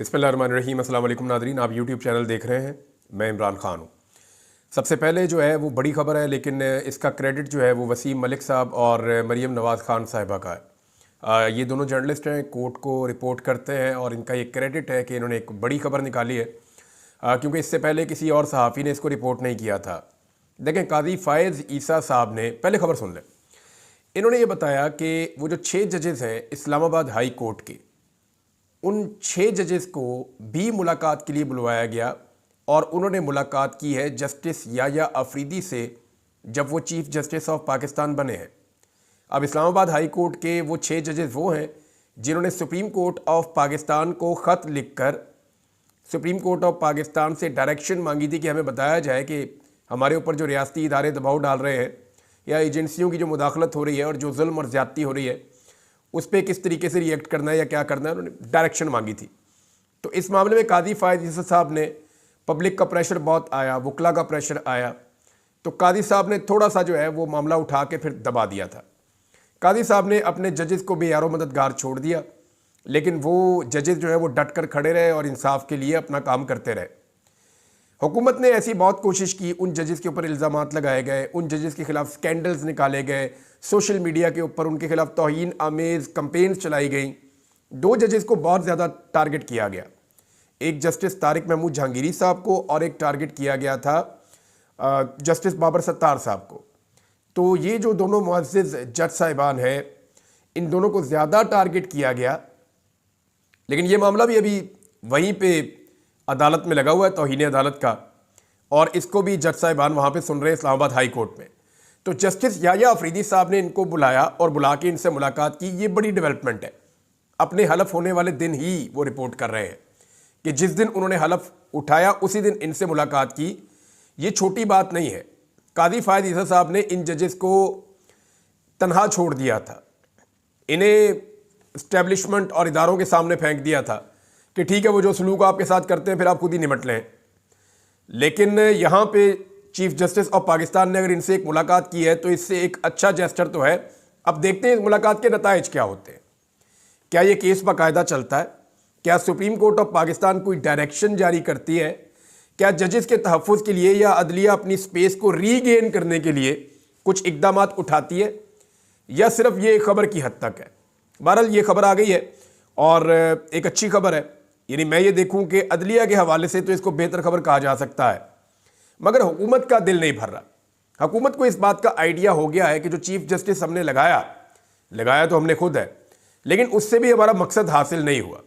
बिस्मिल्लाहिर्रहमानिर्रहीम। अस्सलाम वालेकुम नादरीन, आप यूट्यूब चैनल देख रहे हैं। मैं इमरान ख़ान हूँ। सबसे पहले जो है वो बड़ी ख़बर है, लेकिन इसका क्रेडिट जो है वो वसीम मलिक साहब और मरीम नवाज़ ख़ान साहिबा का है। ये दोनों जर्नलिस्ट हैं, कोर्ट को रिपोर्ट करते हैं और इनका ये क्रेडिट है कि इन्होंने एक बड़ी ख़बर निकाली है, क्योंकि इससे पहले किसी और सहाफ़ी ने इसको रिपोर्ट नहीं किया था। देखें, काजी फ़ायज़ ईसा साहब ने, पहले ख़बर सुन लें। इन्होंने ये बताया कि वो जो 6 जजेस हैं इस्लामाबाद हाई कोर्ट के, उन 6 जजेस को भी मुलाकात के लिए बुलवाया गया और उन्होंने मुलाकात की है जस्टिस याया अफरीदी से, जब वो चीफ़ जस्टिस ऑफ पाकिस्तान बने हैं। अब इस्लामाबाद हाई कोर्ट के वो 6 जजेस वो हैं जिन्होंने सुप्रीम कोर्ट ऑफ पाकिस्तान को ख़त लिखकर सुप्रीम कोर्ट ऑफ पाकिस्तान से डायरेक्शन मांगी थी कि हमें बताया जाए कि हमारे ऊपर जो रियासती इदारे दबाव डाल रहे हैं या एजेंसियों की जो मुदाखलत हो रही है और जो जुल्म और ज़्यादती हो रही है उस पर किस तरीके से रिएक्ट करना है या क्या करना है, उन्होंने डायरेक्शन मांगी थी। तो इस मामले में काजी फ़ायज़ ईसा साहब ने, पब्लिक का प्रेशर बहुत आया, वकला का प्रेशर आया, तो काजी साहब ने थोड़ा सा जो है वो मामला उठा के फिर दबा दिया था। काजी साहब ने अपने जजेस को बेयारो मददगार छोड़ दिया, लेकिन वो जजेस जो है वो डट कर खड़े रहे और इंसाफ के लिए अपना काम करते रहे। हुकूमत ने ऐसी बहुत कोशिश की, उन जजेस के ऊपर इल्ज़ामात लगाए गए, उन जजेस के ख़िलाफ़ स्कैंडल्स निकाले गए, सोशल मीडिया के ऊपर उनके खिलाफ तौहीन आमेज़ कंपेन्स चलाई गई। 2 जजेस को बहुत ज़्यादा टारगेट किया गया, एक जस्टिस तारिक महमूद जहांगीरी साहब को और एक टारगेट किया गया था जस्टिस बाबर सत्तार साहब को। तो ये जो दोनों मुअज़्ज़िज़ जज साहिबान हैं, इन दोनों को ज़्यादा टारगेट किया गया। लेकिन ये मामला भी अभी वहीं पे अदालत में लगा हुआ है, तौहीन अदालत का, और इसको भी जज साहिबान वहाँ पे सुन रहे हैं इस्लामाबाद हाई कोर्ट में। तो जस्टिस याया अफरीदी साहब ने इनको बुलाया और बुला के इनसे मुलाकात की। ये बड़ी डेवलपमेंट है। अपने हलफ होने वाले दिन ही वो रिपोर्ट कर रहे हैं कि जिस दिन उन्होंने हलफ उठाया उसी दिन इनसे मुलाकात की। ये छोटी बात नहीं है। काजी फ़ायज़ ईसा साहब ने इन जजेस को तनहा छोड़ दिया था, इन्हें इस्टेब्लिशमेंट और इदारों के सामने फेंक दिया था कि ठीक है, वो जो सलूक आपके साथ करते हैं फिर आप खुद ही निमट लें। लेकिन यहाँ पे चीफ जस्टिस ऑफ पाकिस्तान ने अगर इनसे एक मुलाकात की है तो इससे एक अच्छा जेस्चर तो है। अब देखते हैं इस मुलाकात के नताइज क्या होते हैं। क्या ये केस बाकायदा चलता है? क्या सुप्रीम कोर्ट ऑफ पाकिस्तान कोई डायरेक्शन जारी करती है? क्या जजेस के तहफ़्फ़ुज़ के लिए या अदलिया अपनी स्पेस को रीगेन करने के लिए कुछ इक़दाम उठाती है, या सिर्फ ये खबर की हद तक है? बहरहाल ये खबर आ गई है और एक अच्छी खबर है। यानी मैं ये देखूं कि अदलिया के हवाले से तो इसको बेहतर खबर कहा जा सकता है, मगर हुकूमत का दिल नहीं भर रहा। हुकूमत को इस बात का आइडिया हो गया है कि जो चीफ जस्टिस हमने लगाया तो हमने खुद है, लेकिन उससे भी हमारा मकसद हासिल नहीं हुआ।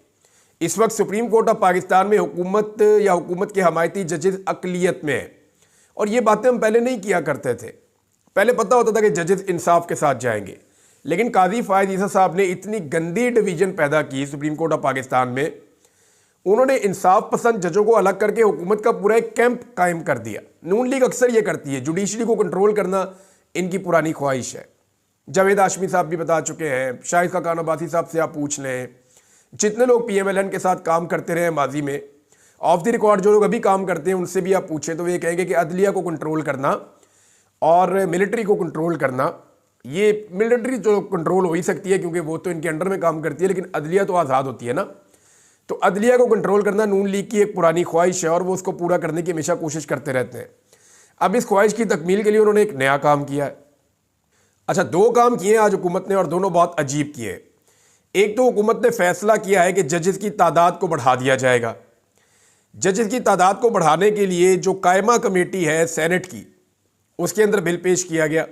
इस वक्त सुप्रीम कोर्ट ऑफ पाकिस्तान में हुकूमत या हुकूमत के हमायती जजेस अकलियत में है, और ये बातें हम पहले नहीं किया करते थे। पहले पता होता था कि जजेस इंसाफ के साथ जाएंगे, लेकिन काजी फ़ायज़ ईसा साहब ने इतनी गंदी डिवीजन पैदा की सुप्रीम कोर्ट ऑफ पाकिस्तान में, उन्होंने इंसाफ पसंद जजों को अलग करके हुकूमत का पूरा एक कैंप कायम कर दिया। नून लीग अक्सर ये करती है, जुडिशरी को कंट्रोल करना इनकी पुरानी ख्वाहिश है। जावेद हाशमी साहब भी बता चुके हैं, शाहिद खान अब्बासी साहब से आप पूछ लें, जितने लोग PMLN के साथ काम करते रहे माजी में, ऑफ द रिकॉर्ड जो लोग अभी काम करते हैं उनसे भी आप पूछें तो वे कहेंगे कि अदलिया को कंट्रोल करना और मिलिट्री को कंट्रोल करना, ये मिलिट्री जो कंट्रोल हो ही सकती है क्योंकि वो तो इनके अंडर में काम करती है, लेकिन अदलिया तो आज़ाद होती है ना। तो अदलिया को कंट्रोल करना नून लीग की एक पुरानी ख्वाहिश है और वो उसको पूरा करने की हमेशा कोशिश करते रहते हैं। अब इस ख्वाहिश की तकमील के लिए उन्होंने एक नया काम किया है। अच्छा, 2 काम किए आज हुकूमत ने और दोनों बहुत अजीब किए। एक तो हुकूमत ने फैसला किया है कि जजेस की तादाद को बढ़ा दिया जाएगा। जजेस की तादाद को बढ़ाने के लिए जो कायमा कमेटी है सेनेट की, उसके अंदर बिल पेश किया गया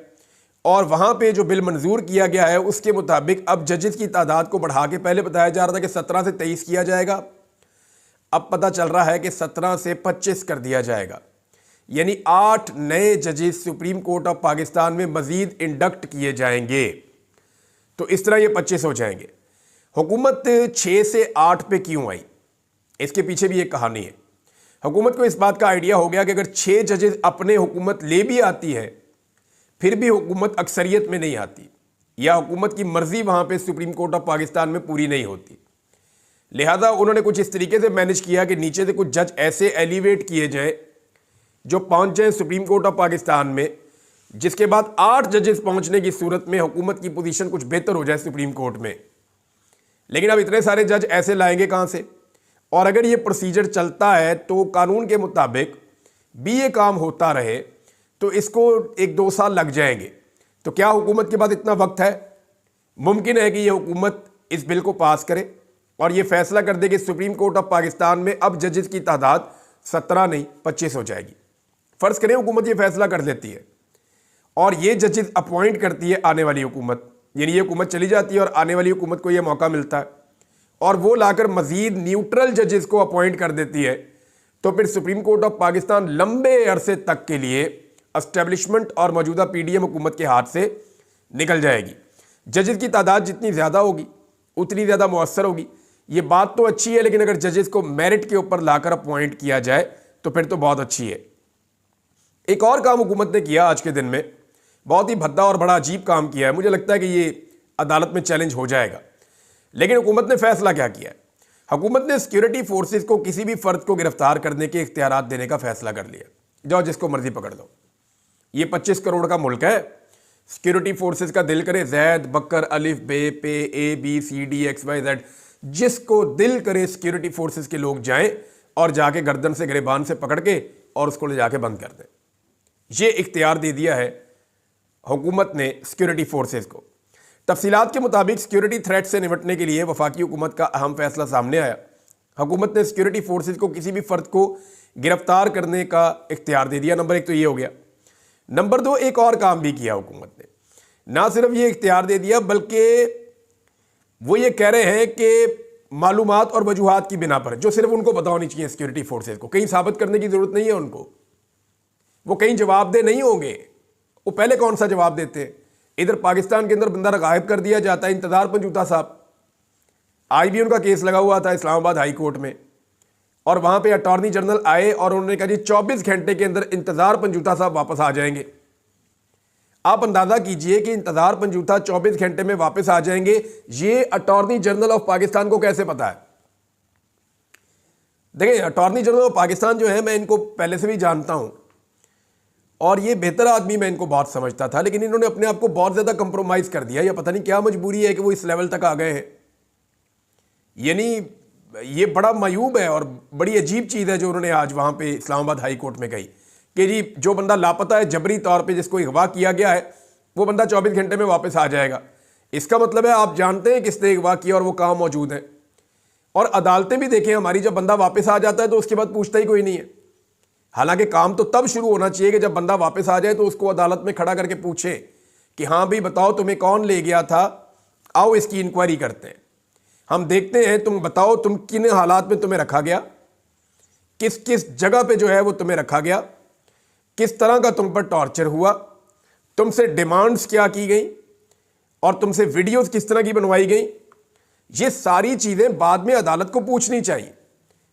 और वहाँ पे जो बिल मंजूर किया गया है उसके मुताबिक अब जजेस की तादाद को बढ़ा के, पहले बताया जा रहा था कि 17 से 23 किया जाएगा, अब पता चल रहा है कि 17 से 25 कर दिया जाएगा। यानी 8 नए जजेस सुप्रीम कोर्ट ऑफ पाकिस्तान में मजीद इंडक्ट किए जाएंगे। तो इस तरह ये 25 हो जाएंगे। हुकूमत 6 से 8 पे क्यों आई, इसके पीछे भी एक कहानी है। हुकूमत को इस बात का आइडिया हो गया कि अगर 6 जजेस अपने हुकूमत ले भी आती है फिर भी हुकूमत अक्सरियत में नहीं आती, या हुकूमत की मर्जी वहाँ पे सुप्रीम कोर्ट ऑफ पाकिस्तान में पूरी नहीं होती। लिहाजा उन्होंने कुछ इस तरीके से मैनेज किया कि नीचे से कुछ जज ऐसे एलिवेट किए जाएं जो पहुँच जाएं सुप्रीम कोर्ट ऑफ पाकिस्तान में, जिसके बाद 8 जजेस पहुँचने की सूरत में हुकूमत की पोजीशन कुछ बेहतर हो जाए सुप्रीम कोर्ट में। लेकिन अब इतने सारे जज ऐसे लाएंगे कहाँ से? और अगर ये प्रोसीजर चलता है तो कानून के मुताबिक भी ये काम होता रहे तो इसको 1-2 साल लग जाएंगे। तो क्या हुकूमत के पास इतना वक्त है? मुमकिन है कि ये हुकूमत इस बिल को पास करे और ये फैसला कर दे कि सुप्रीम कोर्ट ऑफ पाकिस्तान में अब जजेस की तादाद 17 नहीं 25 हो जाएगी। फ़र्ज़ करें हुकूमत ये फैसला कर लेती है और ये जजेस अपॉइंट करती है आने वाली हुकूमत, यानी ये हुकूमत चली जाती है और आने वाली हुकूमत को ये मौका मिलता है और वो लाकर मज़ीद न्यूट्रल जजेस को अपॉइंट कर देती है, तो फिर सुप्रीम कोर्ट ऑफ पाकिस्तान लंबे अरसे तक के लिए एस्टेब्लिशमेंट और मौजूदा PDM हुकूमत के हाथ से निकल जाएगी। जजेस की तादाद जितनी ज़्यादा होगी उतनी ज़्यादा मुअस्सर होगी। ये बात तो अच्छी है, लेकिन अगर जजेस को मेरिट के ऊपर लाकर अपॉइंट किया जाए तो फिर तो बहुत अच्छी है। एक और काम हुकूमत ने किया आज के दिन में, बहुत ही भद्दा और बड़ा अजीब काम किया है। मुझे लगता है कि ये अदालत में चैलेंज हो जाएगा, लेकिन हुकूमत ने फैसला क्या किया है? हुकूमत ने सिक्योरिटी फोर्सेस को किसी भी फर्द को गिरफ्तार करने के इख्तियारात देने का फैसला कर लिया। जाओ जिसको मर्जी पकड़ लो। ये 25 करोड़ का मुल्क है। सिक्योरिटी फोर्सेस का दिल करे जैद बकर अलिफ बे पे ABCD XYZ, जिसको दिल करे सिक्योरिटी फोर्सेस के लोग जाएं और जाके गर्दन से गिरेबान से पकड़ के और उसको ले जाके बंद कर दें। ये इख्तियार दे दिया है हुकूमत ने सिक्योरिटी फोर्सेस को। तफसीलात के मुताबिक सिक्योरिटी थ्रेट से निपटने के लिए वफाकी हुकूमत का अहम फैसला सामने आया। हुकूमत ने सिक्योरिटी फोर्सेस को किसी भी फर्द को गिरफ्तार करने का इख्तियार दे दिया। नंबर 1 तो ये हो गया। नंबर 2, एक और काम भी किया हुकूमत ने। ना सिर्फ ये इख्तियार दे दिया, बल्कि वो ये कह रहे हैं कि मालूमात और वजूहात की बिना पर, जो सिर्फ उनको पता होनी चाहिए सिक्योरिटी फोर्सेस को, कहीं साबित करने की जरूरत नहीं है उनको, वो कहीं जवाबदेह नहीं होंगे। वो पहले कौन सा जवाब देते हैं? इधर पाकिस्तान के अंदर बंदा गायब कर दिया जाता है, इंतजार पंजूता साहब। आज भी उनका केस लगा हुआ था इस्लामाबाद हाई कोर्ट में, और वहां पे अटॉर्नी जनरल आए और उन्होंने कहा जी 24 घंटे के अंदर इंतजार पंजूता साहब वापस आ जाएंगे। आप अंदाजा कीजिए कि इंतजार पंजूता 24 घंटे में वापस आ जाएंगे, ये अटॉर्नी जनरल ऑफ पाकिस्तान को कैसे पता है? देखिए, अटॉर्नी जनरल ऑफ पाकिस्तान जो है, मैं इनको पहले से भी जानता हूं और ये बेहतर आदमी, मैं इनको बहुत समझता था, लेकिन इन्होंने अपने आप को बहुत ज्यादा कंप्रोमाइज कर दिया। या पता नहीं क्या मजबूरी है कि वो इस लेवल तक आ गए हैं। यानी ये बड़ा मायूब है और बड़ी अजीब चीज़ है जो उन्होंने आज वहाँ पे इस्लामाबाद हाई कोर्ट में कही कि जी जो बंदा लापता है जबरी तौर पे, जिसको अगवा किया गया है, वो बंदा 24 घंटे में वापस आ जाएगा। इसका मतलब है आप जानते हैं किसने अगवा किया और वो कहाँ मौजूद है। और अदालतें भी देखें हमारी, जब बंदा वापस आ जाता है तो उसके बाद पूछता ही कोई नहीं है। हालांकि काम तो तब शुरू होना चाहिए कि जब बंदा वापस आ जाए तो उसको अदालत में खड़ा करके पूछे कि हाँ भाई बताओ तुम्हें कौन ले गया था, आओ इसकी इंक्वायरी करते हैं, हम देखते हैं, तुम बताओ तुम किन हालात में तुम्हें रखा गया, किस किस जगह पे जो है वो तुम्हें रखा गया, किस तरह का तुम पर टॉर्चर हुआ, तुमसे डिमांड्स क्या की गई और तुमसे वीडियोस किस तरह की बनवाई गई। ये सारी चीज़ें बाद में अदालत को पूछनी चाहिए।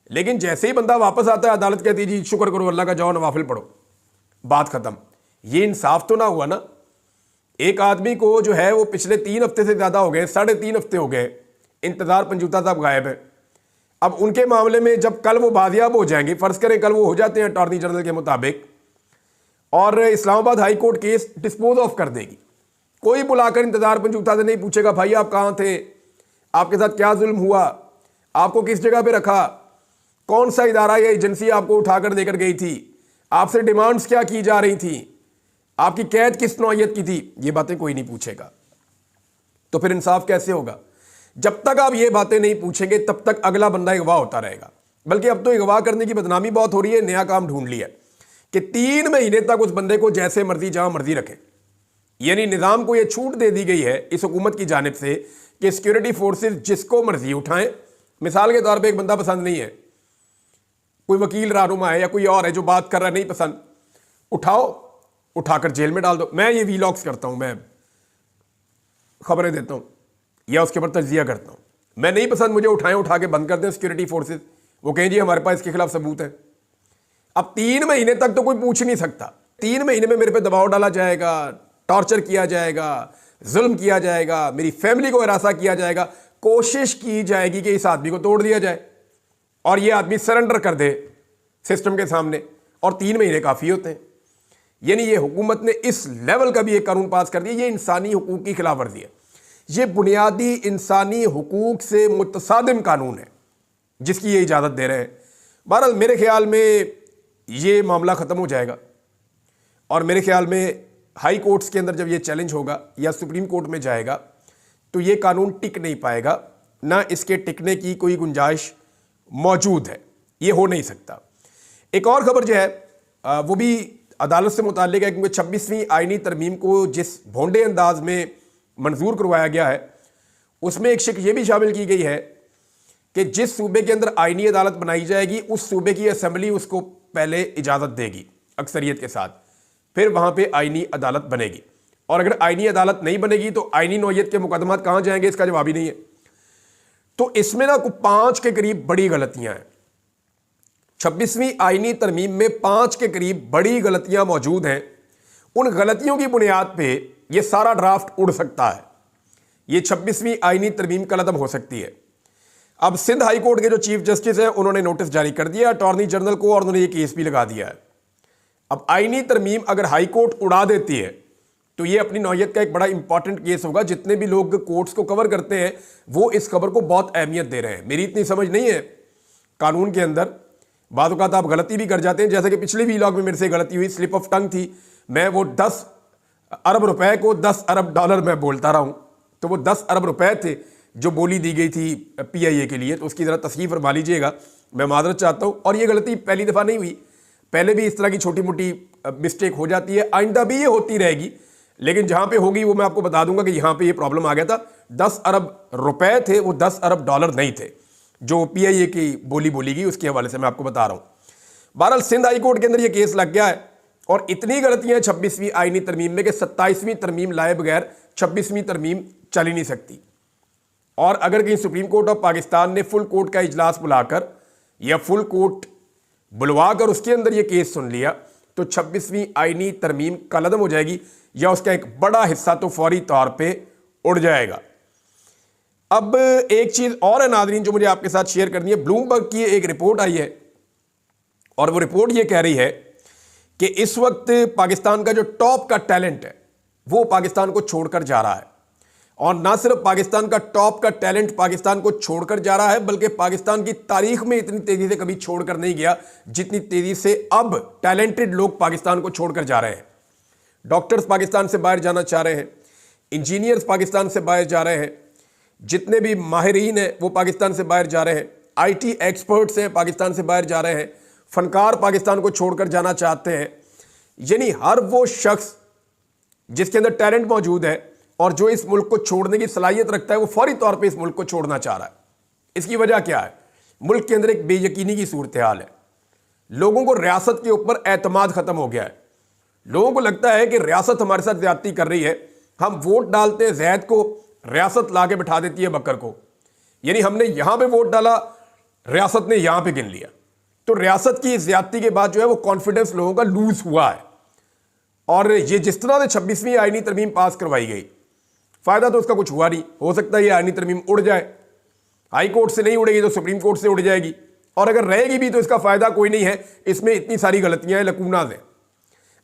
लेकिन जैसे ही बंदा वापस आता है अदालत कहती है जी शुक्र करो अल्लाह का, जाओ नवाफिल पढ़ो, बात खत्म। ये इंसाफ तो ना हुआ ना। एक आदमी को जो है वो पिछले 3 हफ्ते से ज़्यादा हो गए, 3.5 हफ्ते हो गए, इंतजार पंजूता साहब गायब है। अब उनके मामले में जब कल वो बाजियाब हो जाएंगे, फर्ज करें कल वो हो जाते हैं अटॉर्नी जनरल के मुताबिक, और Islamabad high court case dispose of कर देगी, कोई बुलाकर इंतजार पंजूता से नहीं पूछेगा भाई आप कहाँ थे, आपके साथ क्या जुल्म हुआ, आपको किस जगह पे रखा, कौन सा इदारा या एजेंसी आपको उठाकर देकर गई थी, आपसे डिमांड्स क्या की जा रही थी, आपकी कैद किस नौयत की थी, ये बातें कोई नहीं पूछेगा। तो फिर इंसाफ कैसे होगा? जब तक आप ये बातें नहीं पूछेंगे तब तक अगला बंदा अगवा होता रहेगा। बल्कि अब तो अगवा करने की बदनामी बहुत हो रही है, नया काम ढूंढ लिया कि 3 महीने तक उस बंदे को जैसे मर्जी जहां मर्जी रखें। यानी निज़ाम को यह छूट दे दी गई है इस हुकूमत की जानिब से कि सिक्योरिटी फोर्सेस जिसको मर्जी उठाएं। मिसाल के तौर पर एक बंदा पसंद नहीं है, कोई वकील रहनुमा है या कोई और है जो बात कर रहा है नहीं पसंद, उठाओ, उठाकर जेल में डाल दो। मैं ये वीलॉग्स करता हूं, मैं खबरें देता हूं या उसके ऊपर तज्जिया करता हूं। मैं नहीं पसंद, मुझे उठाएं, उठा के बंद कर दें सिक्योरिटी फोर्सेस, वो कहें जी हमारे पास इसके खिलाफ सबूत है। अब 3 महीने तक तो कोई पूछ नहीं सकता। 3 महीने में मेरे पे दबाव डाला जाएगा, टॉर्चर किया जाएगा, जुल्म किया जाएगा, मेरी फैमिली को हरासा किया जाएगा, कोशिश की जाएगी कि इस आदमी को तोड़ दिया जाए और ये आदमी सरेंडर कर दे सिस्टम के सामने, और 3 महीने काफ़ी होते हैं। यानी ये हुकूमत ने इस लेवल का भी एक कानून पास कर दिया। ये इंसानी हुकूक की खिलाफ वर्जी है, ये बुनियादी इंसानी हुकूक से मुतसादिम कानून है। जिसकी ये इजाज़त दे रहे हैं। बहरहाल मेरे ख्याल में ये मामला ख़त्म हो जाएगा और मेरे ख्याल में हाई कोर्ट्स के अंदर जब ये चैलेंज होगा या सुप्रीम कोर्ट में जाएगा तो ये कानून टिक नहीं पाएगा, ना इसके टिकने की कोई गुंजाइश मौजूद है, ये हो नहीं सकता। एक और खबर जो है वो भी अदालत से मुताल्लिक है, क्योंकि 26वीं आईनी तरमीम को जिस भोंडे अंदाज में मंजूर करवाया गया है उसमें एक शिक ये भी शामिल की गई है कि जिस सूबे के अंदर आईनी अदालत बनाई जाएगी उस सूबे की असेंबली उसको पहले इजाज़त देगी अक्सरियत के साथ, फिर वहाँ पे आईनी अदालत बनेगी। और अगर आईनी अदालत नहीं बनेगी तो आईनी नौयत के मुकदमात कहाँ जाएंगे, इसका जवाब ही नहीं है। तो इसमें ना 5 के करीब बड़ी गलतियां हैं। 26वीं आईनी तरमीम में 5 के करीब बड़ी गलतियां मौजूद हैं। उन गलतियों की बुनियाद पे ये सारा ड्राफ्ट उड़ सकता है, ये 26वीं आईनी तरमीम कलअदम हो सकती है। अब सिंध हाई कोर्ट के जो चीफ जस्टिस हैं उन्होंने नोटिस जारी कर दिया अटॉर्नी जनरल को और उन्होंने ये केस भी लगा दिया है। अब आईनी तरमीम अगर हाई कोर्ट उड़ा देती है तो ये अपनी नौयत का एक बड़ा इंपॉर्टेंट केस होगा। जितने भी लोग कोर्ट्स को कवर करते हैं वो इस खबर को बहुत अहमियत दे रहे हैं। मेरी इतनी समझ नहीं है कानून के अंदर, बाद औक़ात आप गलती भी कर जाते हैं, जैसे कि पिछले व्लॉग में मेरे से गलती हुई, स्लिप ऑफ टंग थी। मैं वो 10 अरब रुपए को 10 अरब डॉलर में बोलता रहा हूं, तो वो 10 अरब रुपए थे जो बोली दी गई थी PIA के लिए, तो उसकी ज़रा तस्हीफ फरमा लीजिएगा, मैं माजरत चाहता हूँ। और ये गलती पहली दफ़ा नहीं हुई, पहले भी इस तरह की छोटी मोटी मिस्टेक हो जाती है, आइंदा भी ये होती रहेगी, लेकिन जहाँ पे होगी वो मैं आपको बता दूंगा कि यहाँ पे ये प्रॉब्लम आ गया था। 10 अरब रुपए थे, वो 10 अरब डॉलर नहीं थे जो PIA की बोली गई, उसके हवाले से मैं आपको बता रहा हूँ। बहरहाल सिंध हाई कोर्ट के अंदर ये केस लग गया है और इतनी गलतियां 26वीं आईनी तरमीम में कि 27वीं तरमीम लाए बगैर 26वीं तरमीम चल ही नहीं सकती। और अगर कहीं सुप्रीम कोर्ट ऑफ पाकिस्तान ने फुल कोर्ट का इजलास बुलाकर या फुल कोर्ट बुलवाकर उसके अंदर ये केस सुन लिया तो 26वीं आईनी तरमीम कलअदम हो जाएगी या उसका एक बड़ा हिस्सा तो फौरी तौर पे उड़ जाएगा। अब एक चीज और है नाज़रीन जो मुझे आपके साथ शेयर करनी है। ब्लूमबर्ग की एक रिपोर्ट आई है और वो रिपोर्ट ये कह रही है कि इस वक्त पाकिस्तान का जो टॉप का टैलेंट है वो पाकिस्तान को छोड़कर जा रहा है। और ना सिर्फ पाकिस्तान का टॉप का टैलेंट पाकिस्तान को छोड़कर जा रहा है, बल्कि पाकिस्तान की तारीख में इतनी तेजी से कभी छोड़कर नहीं गया जितनी तेजी से अब टैलेंटेड लोग पाकिस्तान को छोड़कर जा रहे हैं। डॉक्टर्स पाकिस्तान से बाहर जाना चाह रहे हैं, इंजीनियर्स पाकिस्तान से बाहर जा रहे हैं, जितने भी माहिरीन हैं वो पाकिस्तान से बाहर जा रहे हैं, IT एक्सपर्ट्स हैं पाकिस्तान से बाहर जा रहे हैं, फनकार पाकिस्तान को छोड़कर जाना चाहते हैं। यानी हर वो शख्स जिसके अंदर टैलेंट मौजूद है और जो इस मुल्क को छोड़ने की सलाहियत रखता है वो फौरी तौर पे इस मुल्क को छोड़ना चाह रहा है। इसकी वजह क्या है? मुल्क के अंदर एक बेयकीनी की सूरत हाल है। लोगों को रियासत के ऊपर एतमाद खत्म हो गया है। लोगों को लगता है कि रियासत हमारे साथ ज्यादती कर रही है। हम वोट डालते हैं जैद को, रियासत ला के बिठा देती है बकर को। यानी हमने यहां पे वोट डाला, रियासत ने यहां पे गिन लिया। तो रियासत की ज्यादती के बाद जो है वो कॉन्फिडेंस लोगों का लूज हुआ है। और ये जिस तरह से 26वीं आईनी तरमीम पास करवाई गई, फायदा तो उसका कुछ हुआ नहीं। हो सकता है ये आईनी तरमीम उड़ जाए, हाई कोर्ट से नहीं उड़ेगी तो सुप्रीम कोर्ट से उड़ जाएगी, और अगर रहेगी भी तो इसका फायदा कोई नहीं है। इसमें इतनी सारी गलतियां हैं, लकूनाज हैं।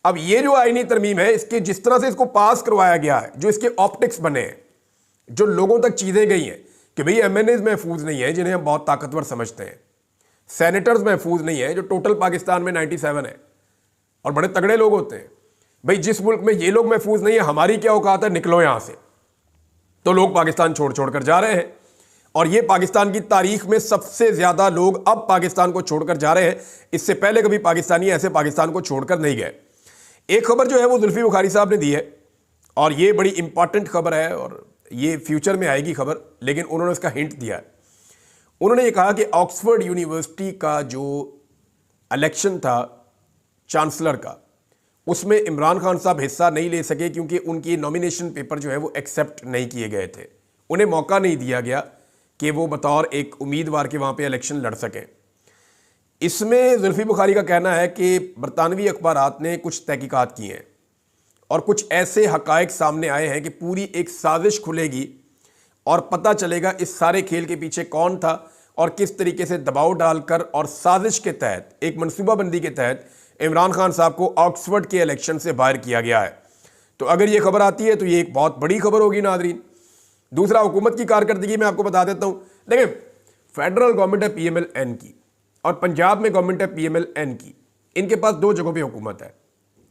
अब ये जो आईनी तरमीम है, इसके जिस तरह से इसको पास करवाया गया है, जो इसके ऑप्टिक्स बने हैं, जो लोगों तक चीजें गई हैं कि भाई MNAs महफूज नहीं है जिन्हें हम बहुत ताकतवर समझते हैं, सेनेटर्स महफूज नहीं है जो टोटल पाकिस्तान में 97 है और बड़े तगड़े लोग होते हैं। भाई जिस मुल्क में ये लोग महफूज नहीं है, हमारी क्या औकात है, निकलो यहां से। तो लोग पाकिस्तान छोड़ छोड़कर जा रहे हैं और ये पाकिस्तान की तारीख में सबसे ज्यादा लोग अब पाकिस्तान को छोड़कर जा रहे हैं। इससे पहले कभी पाकिस्तानी ऐसे पाकिस्तान को छोड़कर नहीं गए। एक खबर जो है वो जुल्फी बुखारी साहब ने दी है और ये बड़ी इंपॉर्टेंट खबर है और ये फ्यूचर में आएगी खबर, लेकिन उन्होंने उसका हिंट दिया है। उन्होंने ये कहा कि ऑक्सफोर्ड यूनिवर्सिटी का जो इलेक्शन था चांसलर का, उसमें इमरान खान साहब हिस्सा नहीं ले सके क्योंकि उनकी नॉमिनेशन पेपर जो है वो एक्सेप्ट नहीं किए गए थे। उन्हें मौका नहीं दिया गया कि वो बतौर एक उम्मीदवार के वहाँ पे इलेक्शन लड़ सकें। इसमें जुल्फी बुखारी का कहना है कि बरतानवी अखबारात ने कुछ तहकीकात की हैं और कुछ ऐसे हकायक सामने आए हैं कि पूरी एक साजिश खुलेगी और पता चलेगा इस सारे खेल के पीछे कौन था और किस तरीके से दबाव डालकर और साजिश के तहत, एक मनसूबाबंदी के तहत इमरान खान साहब को ऑक्सफोर्ड के इलेक्शन से बाहर किया गया है। तो अगर ये खबर आती है तो ये एक बहुत बड़ी खबर होगी नाज़रीन। दूसरा, हुकूमत की कारकर्दगी में आपको बता देता हूँ। देखिए, फेडरल गवर्नमेंट है PMLN की और पंजाब में गवर्नमेंट है PMLN की। इनके पास दो जगहों पे हुकूमत है,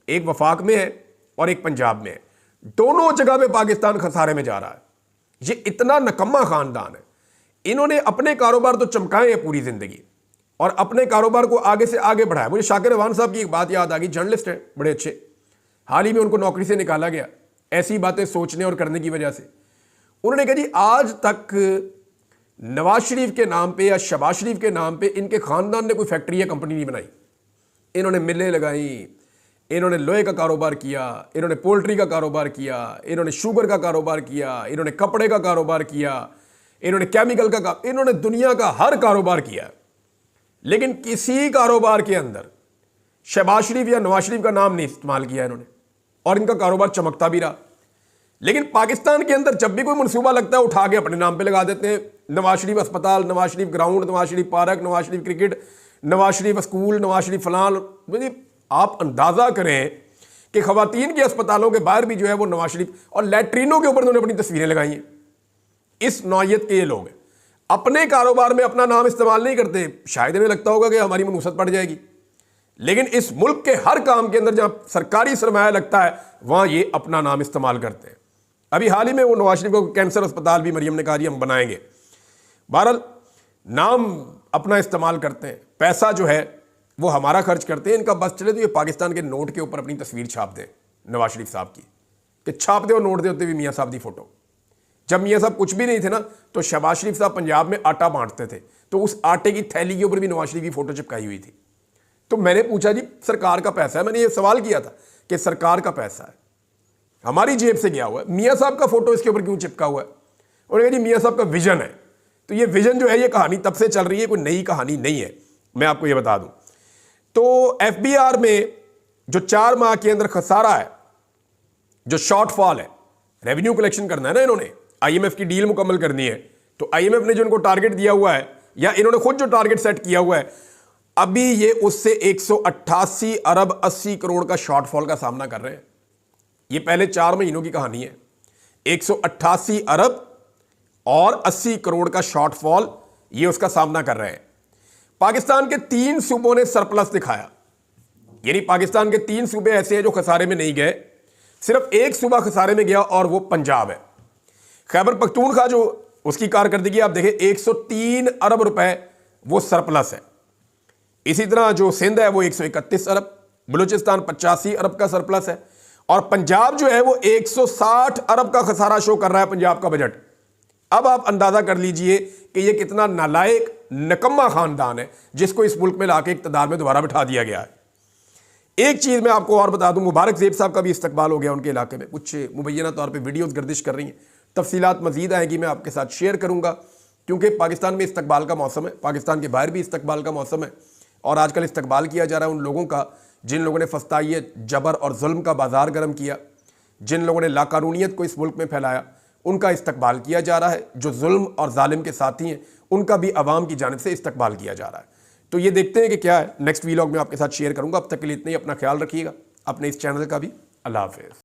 एक वफाक में है और एक पंजाब में है। दोनों जगह पे पाकिस्तान खसारे में जा रहा है। ये इतना नकम्मा खानदान है, इन्होंने अपने कारोबार तो चमकाए हैं पूरी जिंदगी और अपने कारोबार को आगे से आगे बढ़ाया। मुझे शाकिर रवान साहब की एक बात याद आ गई, जर्नलिस्ट है बड़े अच्छे, हाल ही में उनको नौकरी से निकाला गया ऐसी बातें सोचने और करने की वजह से। उन्होंने कहा जी आज तक नवाज शरीफ के नाम पे या शहबाज शरीफ के नाम पे इनके खानदान ने कोई फैक्ट्री या कंपनी नहीं बनाई। इन्होंने मिलें लगाई, इन्होंने लोहे का कारोबार किया, इन्होंने पोल्ट्री का कारोबार किया, इन्होंने शुगर का कारोबार किया, इन्होंने कपड़े का कारोबार किया, इन्होंने केमिकल का इन्होंने दुनिया का हर कारोबार किया। लेकिन किसी कारोबार के अंदर शहबाज शरीफ या नवाज शरीफ का नाम नहीं इस्तेमाल किया इन्होंने और इनका कारोबार चमकता भी रहा। लेकिन पाकिस्तान के अंदर जब भी कोई मनसूबा लगता है उठा के अपने नाम पे लगा देते हैं। नवाज शरीफ अस्पताल, Nawaz Sharif ground, Nawaz Sharif park, Nawaz Sharif cricket, Nawaz Sharif school, Nawaz Sharif फलान। आप अंदाजा करें कि खवातीन के अस्पतालों के बाहर भी जो है वो नवाज शरीफ और लैट्रीनों के ऊपर उन्होंने अपनी तस्वीरें लगाई हैं। इस नौयत के ये लोग हैं, अपने कारोबार में अपना नाम इस्तेमाल नहीं करते। शायद इन्हें लगता होगा कि हमारी मनूसत पड़ जाएगी, लेकिन इस मुल्क के हर काम के अंदर जहां सरकारी सरमाया लगता है वहां ये अपना नाम इस्तेमाल करते हैं। अभी हाल ही में वो नवाज शरीफ को कैंसर अस्पताल भी मरियम ने कहा जी हम बनाएंगे। बहरहाल नाम अपना इस्तेमाल करते हैं, पैसा जो है वो हमारा खर्च करते हैं। इनका बस चले तो ये पाकिस्तान के नोट के ऊपर अपनी तस्वीर छाप दें नवाज शरीफ साहब की, कि छाप दे और नोट दे होते भी मियाँ साहब की फोटो। जब मियाँ साहब कुछ भी नहीं थे ना तो शहबाज शरीफ साहब पंजाब में आटा बांटते थे, तो उस आटे की थैली के ऊपर भी नवाज शरीफ की फोटो चिपकाई हुई थी। तो मैंने पूछा जी सरकार का पैसा है, मैंने ये सवाल किया था कि सरकार का पैसा है, हमारी जेब से गया हुआ है, मियाँ साहब का फोटो इसके ऊपर क्यों चिपका हुआ है? उन्होंने कहा जी मियाँ साहब का विजन है। तो ये विजन जो है ये कहानी तब से चल रही है, कोई नई कहानी नहीं है, मैं आपको ये बता दूं। तो FBR में जो 4 माह के अंदर खसारा है, जो शॉर्टफॉल है, रेवेन्यू कलेक्शन करना है ना इन्होंने, IMF की डील मुकम्मल करनी है, तो IMF ने जो इनको टारगेट दिया हुआ है या इन्होंने खुद जो टारगेट सेट किया हुआ है, अभी ये उससे 188 अरब 80 करोड़ का शॉर्टफॉल का सामना कर रहे हैं। ये पहले 4 महीनों की कहानी है। 188 अरब और 80 करोड़ का शॉर्टफॉल ये उसका सामना कर रहे हैं। पाकिस्तान के 3 सूबों ने सरप्लस दिखाया, यानी पाकिस्तान के 3 सूबे ऐसे हैं जो खसारे में नहीं गए, सिर्फ एक सूबा खसारे में गया और वो पंजाब है। खैबर पख्तूनख्वा जो उसकी कारकर्दगी आप देखें 103 अरब रुपए वो सरप्लस है। इसी तरह जो सिंध है वो 131 अरब, बलूचिस्तान 85 अरब का सरप्लस है और पंजाब जो है वो 160 अरब का खसारा शो कर रहा है पंजाब का बजट। अब आप अंदाजा कर लीजिए कि ये कितना नालायक नकम्मा खानदान है जिसको इस मुल्क में लाके इक़्तिदार में दोबारा बिठा दिया गया है। एक चीज़ मैं आपको और बता दूं, मुबारक ज़ेब साहब का भी इस्तकबाल हो गया उनके इलाके में, कुछ मुबैना तौर पे वीडियोस गर्दिश कर रही हैं, तफसीलात मज़ीद आएगी, मैं आपके साथ शेयर करूंगा, क्योंकि पाकिस्तान में इस्तकबाल का मौसम है, पाकिस्तान के बाहर भी इस्तकबाल का मौसम है और आजकल इस्तकबाल किया जा रहा है उन लोगों का जिन लोगों ने फस्तायत, जबर और जुल्म का बाजार गर्म किया, जिन लोगों ने लाकानूनियत को इस मुल्क में फैलाया, उनका इस्तकबाल किया जा रहा है। जो जुल्म और जालिम के साथी हैं उनका भी अवाम की जानिब से इस्तकबाल किया जा रहा है। तो ये देखते हैं कि क्या है, नेक्स्ट वीलॉग में आपके साथ शेयर करूंगा। अब तक के लिए इतना ही, अपना ख्याल रखिएगा, अपने इस चैनल का भी। अल्लाह हाफिज़।